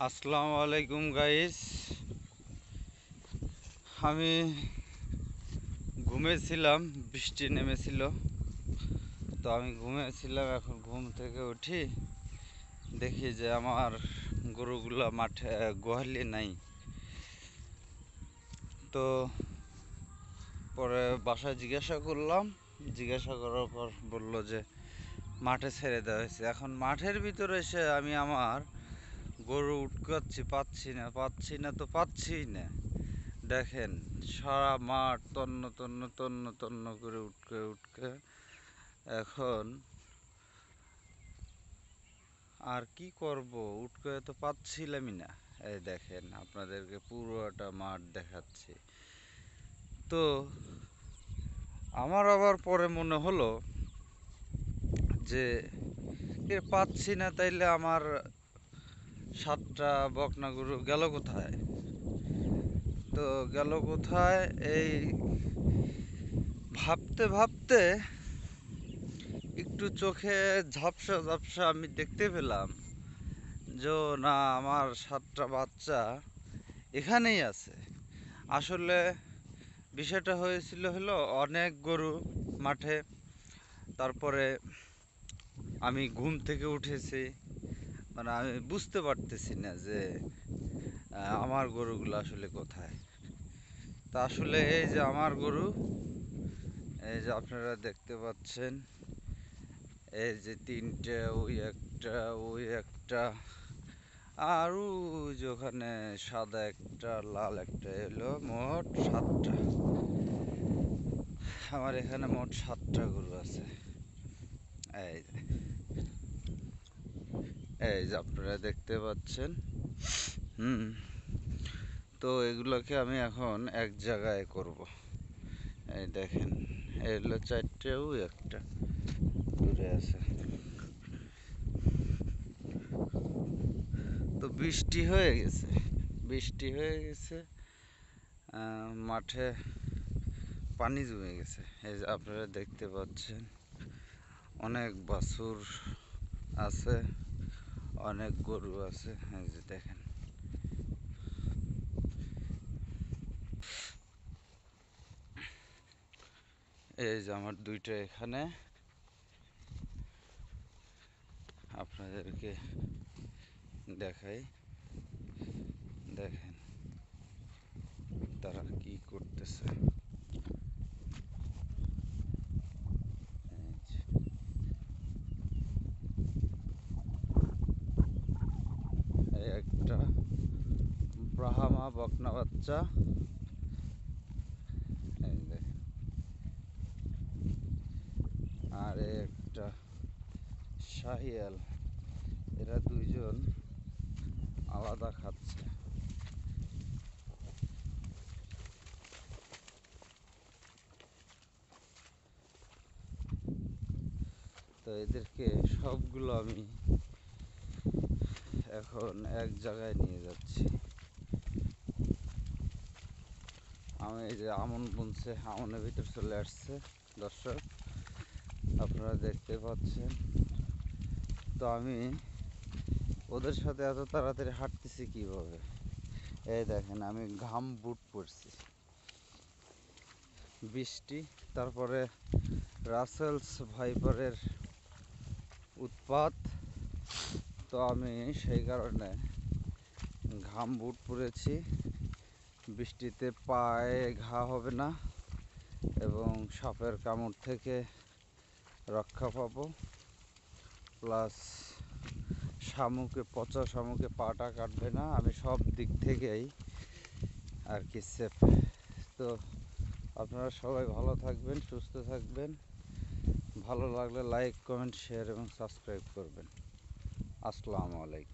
আসসালামু আলাইকুম গাইস। আমি ঘুমেছিলাম, বৃষ্টি নেমেছিল, তো আমি ঘুমেছিলাম। এখন ঘুম থেকে উঠি, দেখি যে আমার গরুগুলো মাঠে গোহালি নাই। তো পরে বাসায় জিজ্ঞাসা করলাম, জিজ্ঞাসা করার পর বললো যে মাঠে ছেড়ে দেওয়া হয়েছে। এখন মাঠের ভিতরে এসে আমি আমার গরু উটকাচ্ছি, পাচ্ছি না। দেখেন, সারা মাঠ তন্ন তন্ন তন্ন তন্ন করে উঠকে উঠকে এখন আর কি করব, উঠকে তো পাচ্ছিলামই না। এই দেখেন, আপনাদেরকে পুরোটা মাঠ দেখাচ্ছি। তো আমার আবার পরে মনে হলো যে পাচ্ছি না, তাইলে আমার 7টা বকনা গরু গেল কোথায়? তো গেল কোথায় এই ভাবতে ভাবতে একটু চোখে ঝাপসা ঝাপসা আমি দেখতে পেলাম যে না, আমার 7টা বাচ্চা এখানেই আছে। আসলে বিষয়টা হয়েছিল হলো অনেক গরু মাঠে। তারপরে আমি ঘুম থেকে উঠেছি, মানে আমি বুঝতে পারতেছি না যে আমার গরুগুলো আসলে কোথায়। তা আসলে এই যে আমার গরু, এই যে আপনারা দেখতে পাচ্ছেন, এই যে 3টে, ওই একটা আর ওই যে ওখানে সাদা একটা, লাল একটা, এলো মোট 7টা। আমার এখানে মোট 7টা গরু আছে। এই যে এই যে আপনারা দেখতে পাচ্ছেন। হুম। তো এগুলোকে আমি এখন এক জায়গায় করব। এই দেখেন, এই হলো 4টে, ওই একটা দূরে আছে। তো বৃষ্টি হয়ে গেছে, মাঠে পানি জমে গেছে। এই যে আপনারা দেখতে পাচ্ছেন, অনেক বাছুর আছে, অনেক গরু আছে। এই যে দেখেন, এই যে আমার 2টা এখানে আপনাদেরকে দেখাই। দেখেন তারা কি করতেছে। এই যে, এই একটা ব্রাহ্মা বকনা বাচ্চা, এই দেখেন, আর এই একটা শাহিয়াল। এরা দুইজন আলাদা খাচ্ছে। তো এদেরকে সবগুলো আমি এখন এক জায়গায় নিয়ে যাচ্ছি। আমি এই যে আমন বুনছে, আমনের ভিতর চলে আসছে দর্শক, আপনারা দেখতে পাচ্ছেন। তো আমি ওদের সাথে এত তাড়াতাড়ি হাঁটতেছি কিভাবে? এই দেখেন, আমি ঘাম বুট পরছি, বৃষ্টি, তারপরে রাসেলস ভাইপারের উৎপাত। তো আমি সেই কারণে ঘাম বুট পরেছি, বৃষ্টিতে পায়ে ঘা হবে না এবং সাপের কামড় থেকে রক্ষা পাবো। প্লাস পচা শামুকে পাটা কাটবে না, আমি সব দিক থেকেই আর কি সেফ। তো আপনারা সবাই ভালো থাকবেন, সুস্থ থাকবেন। ভালো লাগলে লাইক, কমেন্ট, শেয়ার এবং সাবস্ক্রাইব করবেন। আসসালামু আলাইকুম।